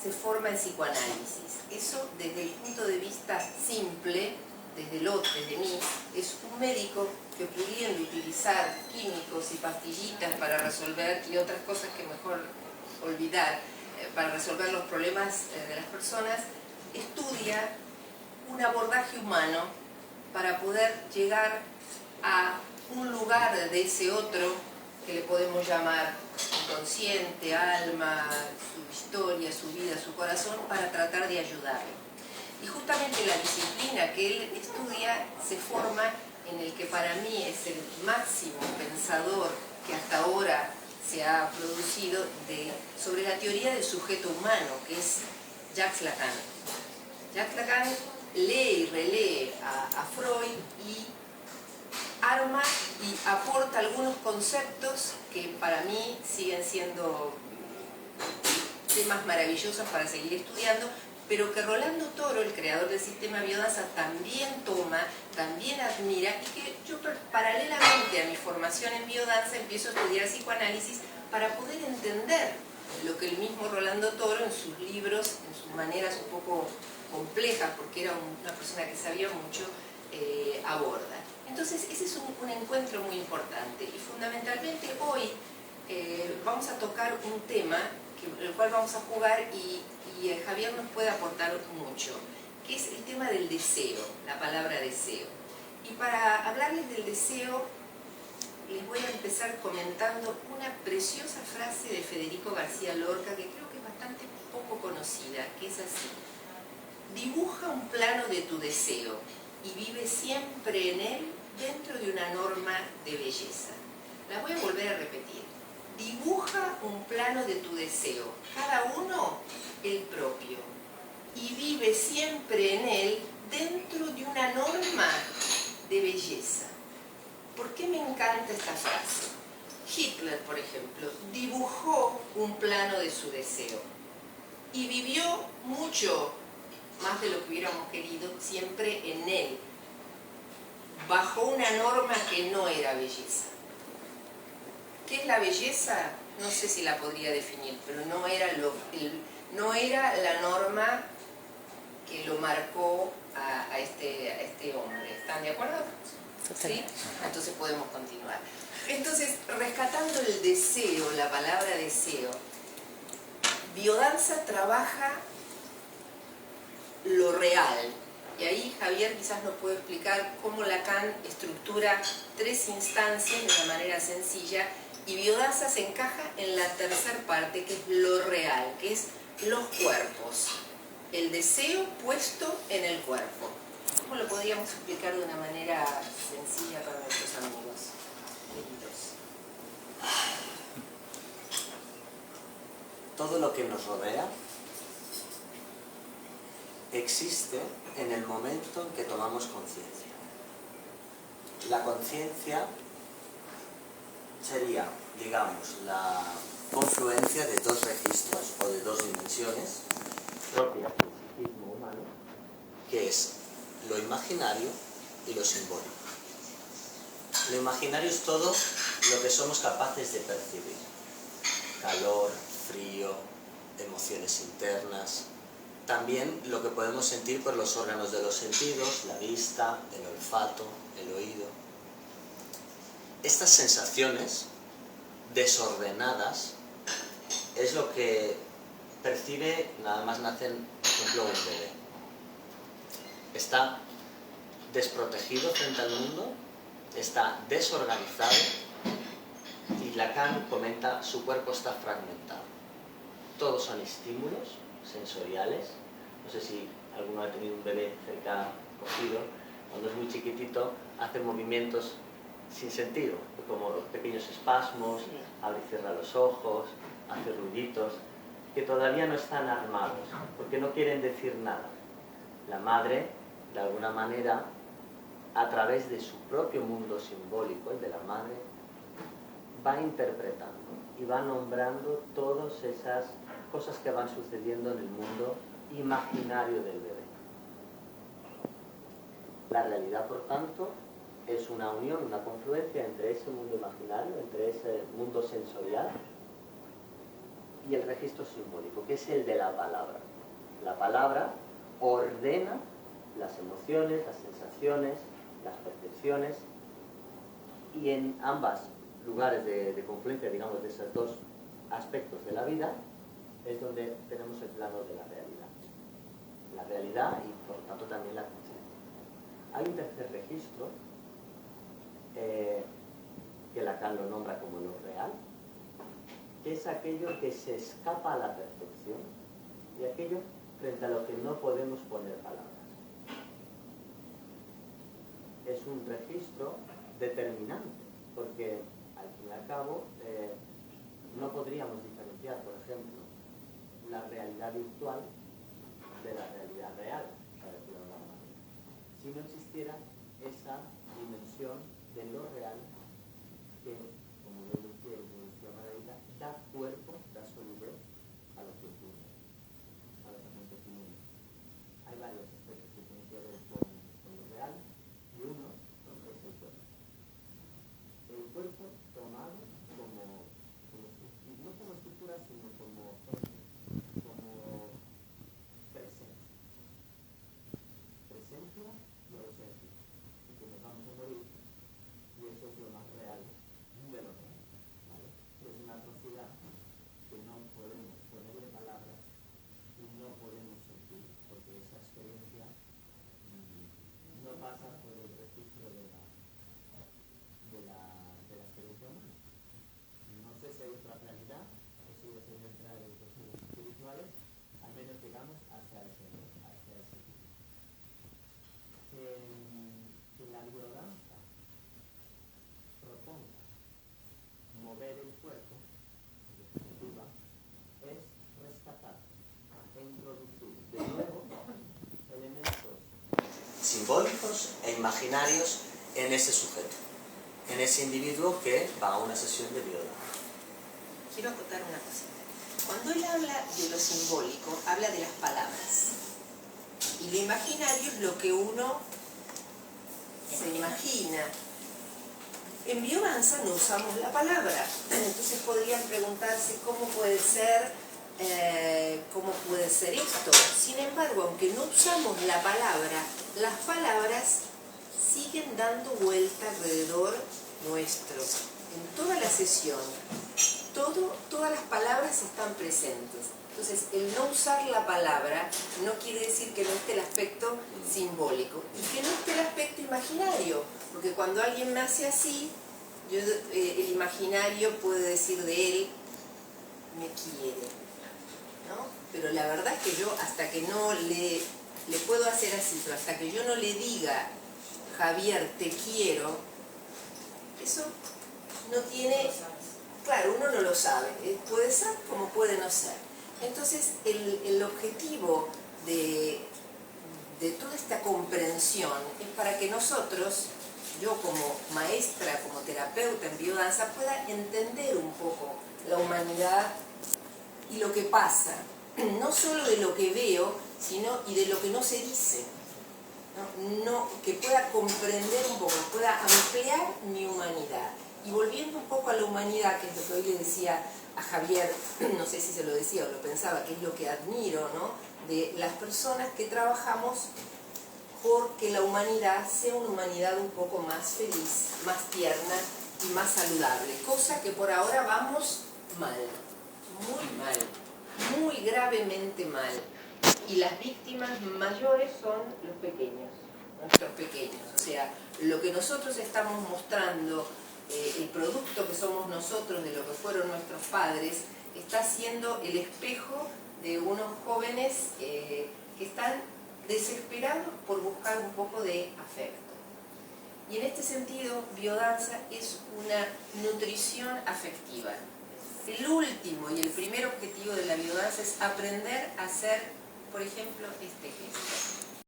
se forma en psicoanálisis. Eso, desde el punto de vista simple, desde mí, es un médico que, pudiendo utilizar químicos y pastillitas para resolver, y otras cosas que mejor olvidar, para resolver los problemas de las personas, estudia un abordaje humano para poder llegar a un lugar de ese otro que le podemos llamar inconsciente, alma, su historia, su vida, su corazón, para tratar de ayudarlo. Y justamente la disciplina que él estudia se forma en el que para mí es el máximo pensador que hasta ahora se ha producido sobre la teoría del sujeto humano, que es Jacques Lacan. Jacques Lacan lee y relee a Freud y arma y aporta algunos conceptos que para mí siguen siendo temas maravillosos para seguir estudiando, pero que Rolando Toro, el creador del sistema biodanza, también toma, también admira, y que yo paralelamente a mi formación en biodanza empiezo a estudiar psicoanálisis para poder entender lo que el mismo Rolando Toro en sus libros, en sus maneras un poco complejas, porque era una persona que sabía mucho, aborda. Entonces ese es un encuentro muy importante, y fundamentalmente hoy vamos a tocar un tema el cual vamos a jugar y Javier nos puede aportar mucho, que es el tema del deseo, la palabra deseo. Y para hablarles del deseo, les voy a empezar comentando una preciosa frase de Federico García Lorca, que creo que es bastante poco conocida, que es así: dibuja un plano de tu deseo y vive siempre en él dentro de una norma de belleza. La voy a volver a repetir. Dibuja un plano de tu deseo, cada uno el propio, y vive siempre en él dentro de una norma de belleza. ¿Por qué me encanta esta frase? Hitler, por ejemplo, dibujó un plano de su deseo y vivió mucho, más de lo que hubiéramos querido, siempre en él, bajo una norma que no era belleza. ¿Qué es la belleza? No sé si la podría definir, pero no era la norma que lo marcó a este hombre. ¿Están de acuerdo? ¿Sí? Entonces podemos continuar. Entonces, rescatando el deseo, la palabra deseo, biodanza trabaja lo real. Y ahí Javier quizás nos puede explicar cómo Lacan estructura 3 instancias de una manera sencilla, y biodanza se encaja en la tercera parte, que es lo real, que es los cuerpos, el deseo puesto en el cuerpo. ¿Cómo lo podríamos explicar de una manera sencilla para nuestros amigos? Todo lo que nos rodea existe en el momento en que tomamos conciencia. La conciencia sería, digamos, la confluencia de 2 registros o de 2 dimensiones propias del psiquismo humano, que es lo imaginario y lo simbólico. Lo imaginario es todo lo que somos capaces de percibir: calor, frío, emociones internas, también lo que podemos sentir por los órganos de los sentidos, la vista, el olfato, el oído. Estas sensaciones desordenadas es lo que percibe nada más nacer, por ejemplo, un bebé. Está desprotegido frente al mundo, está desorganizado, y Lacan comenta, su cuerpo está fragmentado. Todos son estímulos sensoriales. No sé si alguno ha tenido un bebé cerca cogido. Cuando es muy chiquitito hace movimientos sin sentido, como pequeños espasmos, abre y cierra los ojos, hace ruiditos, que todavía no están armados, porque no quieren decir nada. La madre, de alguna manera, a través de su propio mundo simbólico, el de la madre, va interpretando y va nombrando todas esas cosas que van sucediendo en el mundo imaginario del bebé. La realidad, por tanto, es una unión, una confluencia entre ese mundo imaginario, entre ese mundo sensorial y el registro simbólico, que es el de la palabra. La palabra ordena las emociones, las sensaciones, las percepciones, y en ambos lugares de confluencia, digamos, de esos dos aspectos de la vida, es donde tenemos el plano de la realidad. La realidad y, por lo tanto, también la conciencia. Hay un tercer registro, que Lacan lo nombra como lo real, que es aquello que se escapa a la percepción y aquello frente a lo que no podemos poner palabras. Es un registro determinante, porque al fin y al cabo no podríamos diferenciar, por ejemplo, la realidad virtual de la realidad real, para decirlo de alguna manera, si no existiera esa dimensión de lo real que, como yo decía, da cuerpo, da solidez a lo que ocurre, a los acontecimientos. Hay varios aspectos que tienen que ver con lo real, y uno es el cuerpo. El cuerpo tomado no como estructura, sino como presencia. Presencia y ausencia. Y que nos vamos a morir, y eso es lo más real de lo real. ¿Vale? Es una atrocidad que no podemos ponerle palabras y no podemos sentir, porque esa experiencia no pasa por el registro de la experiencia humana. No sé si hay otra realidad, eso ya sería entrar en cuestiones espirituales, al menos llegamos hasta ese punto. Que la biodanza proponga mover el cuerpo, en definitiva, es rescatar e introducir de nuevo elementos simbólicos e imaginarios en ese sujeto, en ese individuo que va a una sesión de biodanza. Quiero acotar una cosita. Cuando él habla de lo simbólico, habla de las palabras. Y lo imaginario es lo que uno se imagina. En biodanza no usamos la palabra. Entonces podrían preguntarse cómo puede ser esto. Sin embargo, aunque no usamos la palabra, las palabras siguen dando vuelta alrededor nuestro. En toda la sesión, todas las palabras están presentes. Entonces, el no usar la palabra no quiere decir que no esté el aspecto simbólico y que no esté el aspecto imaginario, porque cuando alguien me hace así, el imaginario puede decir de él, me quiere, ¿no? Pero la verdad es que yo, hasta que no le puedo hacer así, pero hasta que yo no le diga, Javier, te quiero, eso no tiene... Claro, uno no lo sabe, puede ser como puede no ser. Entonces, el objetivo de toda esta comprensión es para que nosotros, yo como maestra, como terapeuta en biodanza, pueda entender un poco la humanidad y lo que pasa, no solo de lo que veo, sino y de lo que no se dice. Que pueda comprender un poco, pueda ampliar mi humanidad. Y volviendo un poco a la humanidad, que es lo que hoy le decía a Javier, no sé si se lo decía o lo pensaba, que es lo que admiro, ¿no? De las personas que trabajamos porque la humanidad sea una humanidad un poco más feliz, más tierna y más saludable, cosa que por ahora vamos mal, muy gravemente mal. Y las víctimas mayores son los pequeños, nuestros pequeños. O sea, lo que nosotros estamos mostrando, el producto que somos nosotros de lo que fueron nuestros padres, está siendo el espejo de unos jóvenes que están desesperados por buscar un poco de afecto. Y en este sentido, biodanza es una nutrición afectiva. El último y el primer objetivo de la biodanza es aprender a hacer, por ejemplo, este gesto.